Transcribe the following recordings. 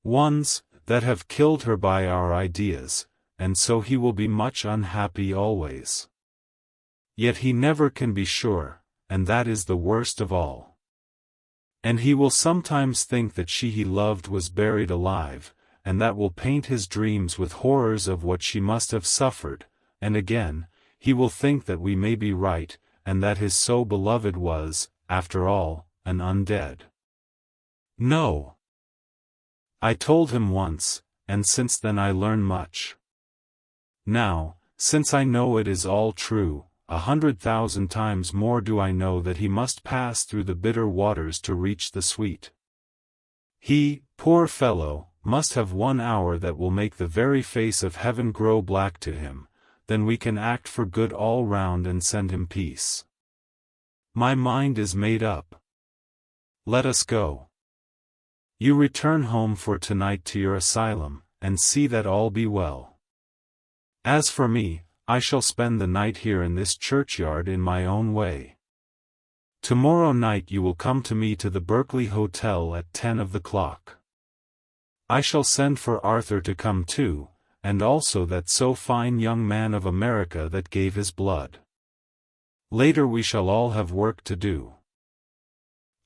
ones that have killed her by our ideas, and so he will be much unhappy always. Yet he never can be sure, and that is the worst of all. And he will sometimes think that she he loved was buried alive, and that will paint his dreams with horrors of what she must have suffered, and again, he will think that we may be right, and that his so beloved was, after all, an undead. No. I told him once, and since then I learn much. Now, since I know it is all true, 100,000 times more do I know that he must pass through the bitter waters to reach the sweet. He, poor fellow, must have 1 hour that will make the very face of heaven grow black to him, then we can act for good all round and send him peace. My mind is made up. Let us go. You return home for tonight to your asylum, and see that all be well. As for me, I shall spend the night here in this churchyard in my own way. Tomorrow night you will come to me to the Berkeley Hotel at 10 of the clock. I shall send for Arthur to come too, and also that so fine young man of America that gave his blood. Later we shall all have work to do.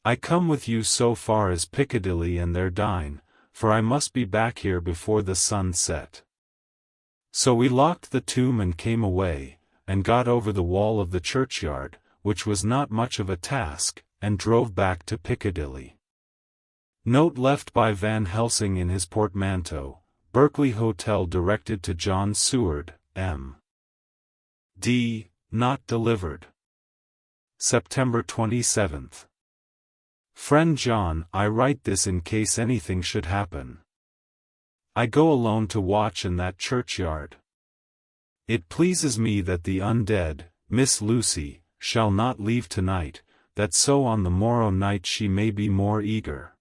I come with you so far as Piccadilly and there dine, for I must be back here before the sun set. So we locked the tomb and came away, and got over the wall of the churchyard, which was not much of a task, and drove back to Piccadilly. Note left by Van Helsing in his portmanteau, Berkeley Hotel directed to John Seward, M.D., not delivered. September 27th. Friend John, I write this in case anything should happen. I go alone to watch in that churchyard. It pleases me that the undead, Miss Lucy, shall not leave tonight, that so on the morrow night she may be more eager.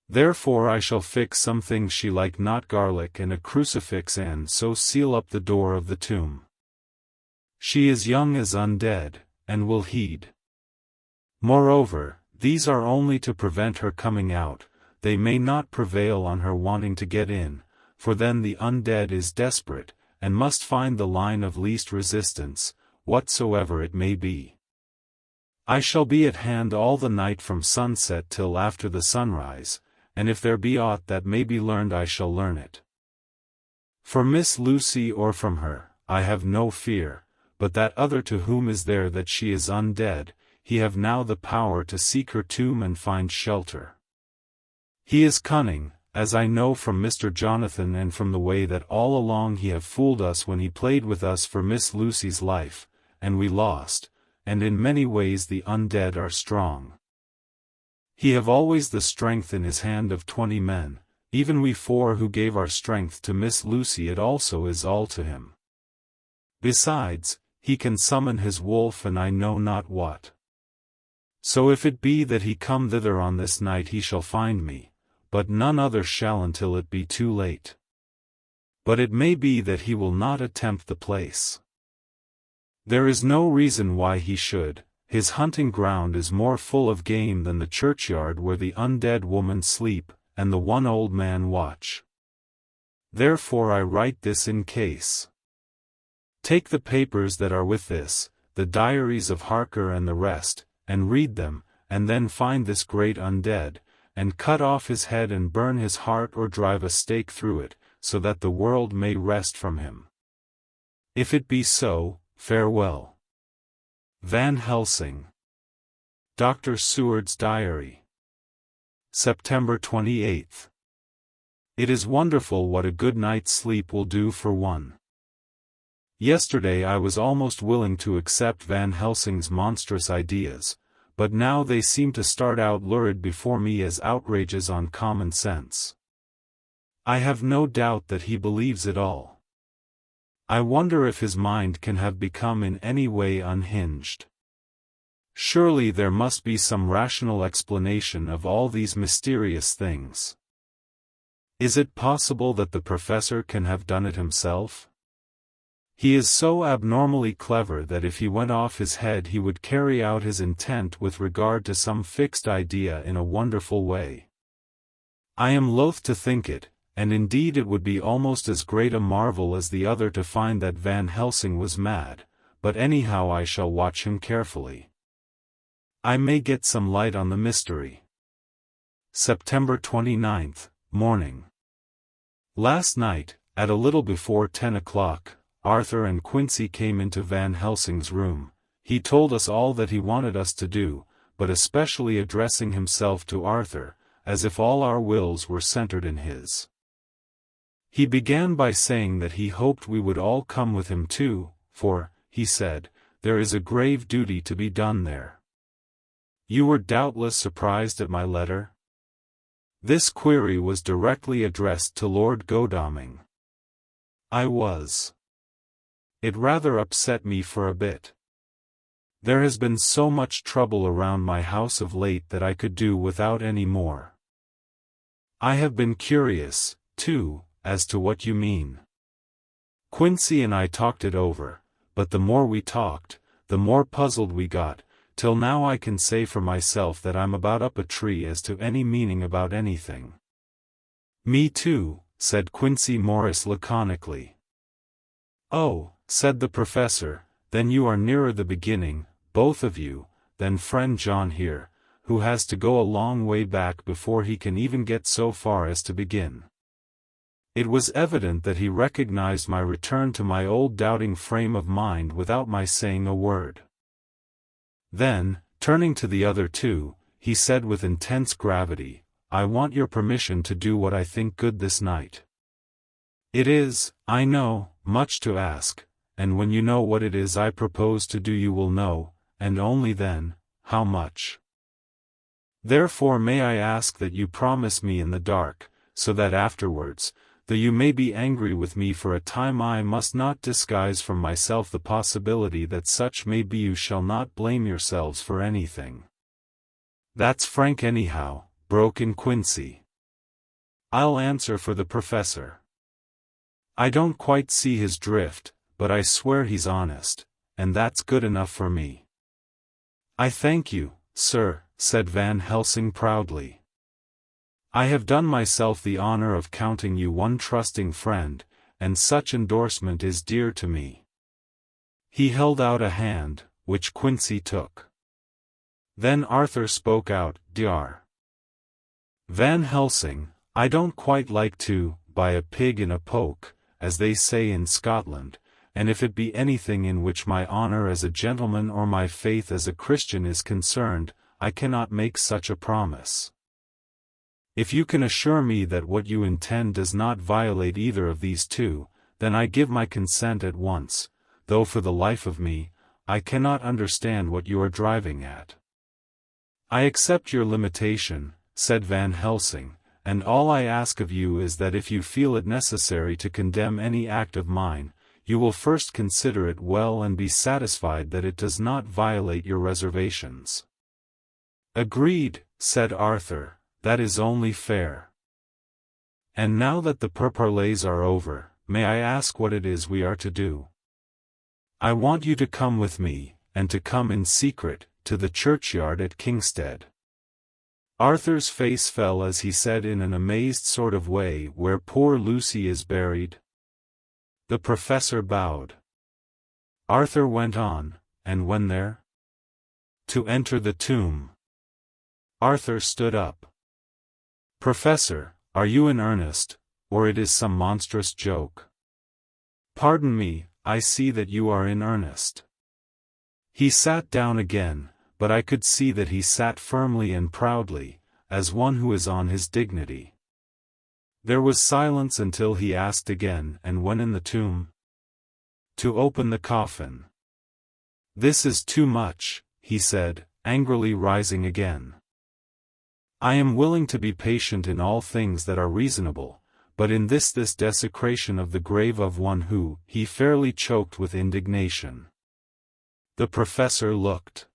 Therefore I shall fix some things she like not garlic and a crucifix and so seal up the door of the tomb. She is young as undead, and will heed. Moreover, these are only to prevent her coming out, they may not prevail on her wanting to get in, for then the undead is desperate, and must find the line of least resistance, whatsoever it may be. I shall be at hand all the night from sunset till after the sunrise, and if there be aught that may be learned I shall learn it. For Miss Lucy or from her, I have no fear, but that other to whom is there that she is undead, he have now the power to seek her tomb and find shelter. He is cunning, as I know from Mr. Jonathan and from the way that all along he have fooled us when he played with us for Miss Lucy's life, and we lost, and in many ways the undead are strong. He have always the strength in his hand of 20 men, even we 4 who gave our strength to Miss Lucy it also is all to him. Besides, he can summon his wolf and I know not what. So if it be that he come thither on this night he shall find me, but none other shall until it be too late. But it may be that he will not attempt the place. There is no reason why he should, his hunting ground is more full of game than the churchyard where the undead woman sleep, and the one old man watch. Therefore I write this in case. Take the papers that are with this, the diaries of Harker and the rest, and read them, and then find this great undead, and cut off his head and burn his heart or drive a stake through it, so that the world may rest from him. If it be so, farewell. Van Helsing. Dr. Seward's Diary. September 28th. It is wonderful what a good night's sleep will do for one. Yesterday I was almost willing to accept Van Helsing's monstrous ideas, but now they seem to start out lurid before me as outrages on common sense. I have no doubt that he believes it all. I wonder if his mind can have become in any way unhinged. Surely there must be some rational explanation of all these mysterious things. Is it possible that the professor can have done it himself? He is so abnormally clever that if he went off his head he would carry out his intent with regard to some fixed idea in a wonderful way. I am loath to think it, and indeed it would be almost as great a marvel as the other to find that Van Helsing was mad, but anyhow I shall watch him carefully. I may get some light on the mystery. September 29th, morning. Last night, at a little before 10 o'clock, Arthur and Quincy came into Van Helsing's room. He told us all that he wanted us to do, but especially addressing himself to Arthur, as if all our wills were centered in his. He began by saying that he hoped we would all come with him too, for, he said, there is a grave duty to be done there. You were doubtless surprised at my letter? This query was directly addressed to Lord Godalming. I was. It rather upset me for a bit. There has been so much trouble around my house of late that I could do without any more. I have been curious, too, as to what you mean. Quincy and I talked it over, but the more we talked, the more puzzled we got, till now I can say for myself that I'm about up a tree as to any meaning about anything. Me too, said Quincy Morris laconically. Oh, said the professor, then you are nearer the beginning, both of you, than friend John here, who has to go a long way back before he can even get so far as to begin. It was evident that he recognized my return to my old doubting frame of mind without my saying a word. Then, turning to the other two, he said with intense gravity, I want your permission to do what I think good this night. It is, I know, much to ask, and when you know what it is I propose to do you will know, and only then, how much. Therefore may I ask that you promise me in the dark, so that afterwards, though you may be angry with me for a time I must not disguise from myself the possibility that such may be you shall not blame yourselves for anything. That's frank anyhow, broke in Quincy. I'll answer for the professor. I don't quite see his drift, but I swear he's honest, and that's good enough for me. I thank you, sir, said Van Helsing proudly. I have done myself the honor of counting you one trusting friend, and such endorsement is dear to me. He held out a hand, which Quincy took. Then Arthur spoke out, Dr. Van Helsing, I don't quite like to buy a pig in a poke, as they say in Scotland, and if it be anything in which my honor as a gentleman or my faith as a Christian is concerned, I cannot make such a promise. If you can assure me that what you intend does not violate either of these two, then I give my consent at once, though for the life of me, I cannot understand what you are driving at. I accept your limitation, said Van Helsing, and all I ask of you is that if you feel it necessary to condemn any act of mine, you will first consider it well and be satisfied that it does not violate your reservations. Agreed, said Arthur. That is only fair. And now that the pourparlers are over, may I ask what it is we are to do? I want you to come with me, and to come in secret, to the churchyard at Kingstead. Arthur's face fell as he said in an amazed sort of way, where poor Lucy is buried. The professor bowed. Arthur went on, and when there? To enter the tomb. Arthur stood up. Professor, are you in earnest, or it is some monstrous joke? Pardon me, I see that you are in earnest. He sat down again, but I could see that he sat firmly and proudly, as one who is on his dignity. There was silence until he asked again, and when in the tomb? To open the coffin. This is too much, he said, angrily rising again. I am willing to be patient in all things that are reasonable, but in this desecration of the grave of one who, he fairly choked with indignation. The professor looked.